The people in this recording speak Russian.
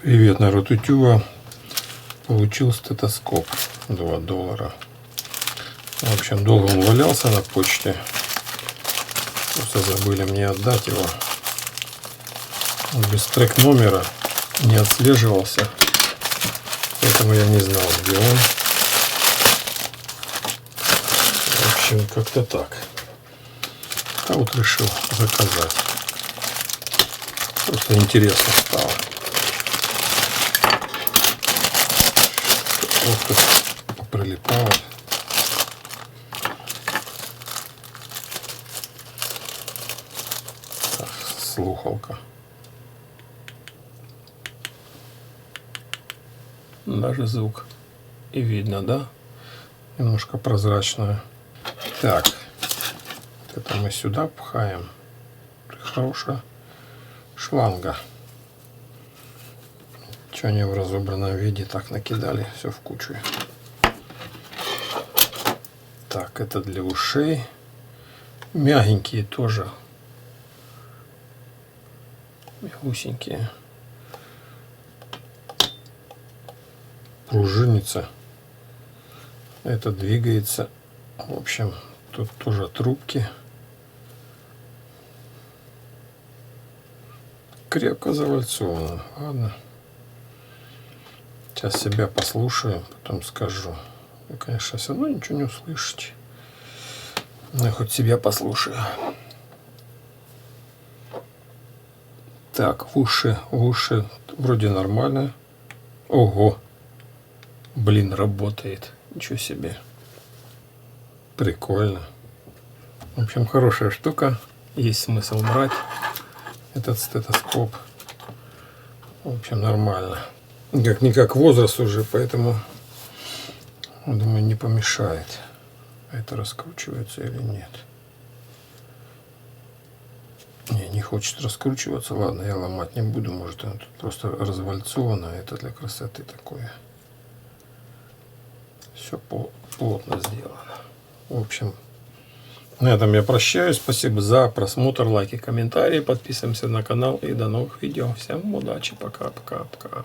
Привет, народ Ютуба. Получил стетоскоп $2. В общем, долго он валялся на почте. Просто забыли мне отдать его. Он без трек номера не отслеживался. Поэтому я не знал, где он. В общем, как-то так. А вот решил заказать. Просто интересно стало. Вот тут прилипало. Слухалка. Даже звук и видно, да? Немножко прозрачная. Так, это мы сюда пхаем. Хорошая шланга. Что они в разобранном виде так накидали все в кучу. Так, это для ушей. Мягенькие тоже. Мягусенькие. Пружинится. Это двигается. В общем, тут тоже трубки. Крепко завальцовано. Ладно. Сейчас себя послушаю, потом скажу. Вы, конечно, все равно ничего не услышите. Но я хоть себя послушаю. Так, в уши вроде нормально. Ого! Блин, работает. Ничего себе. Прикольно. В общем, хорошая штука. Есть смысл брать этот стетоскоп. В общем, нормально. Как-никак возраст уже, поэтому, думаю, не помешает. Это раскручивается или нет. Не хочет раскручиваться. Ладно, я ломать не буду. Может, оно тут просто развальцовано. Это для красоты такое. Все плотно сделано. В общем, на этом я прощаюсь. Спасибо за просмотр, лайки, комментарии. Подписываемся на канал и до новых видео. Всем удачи. Пока-пока-пока.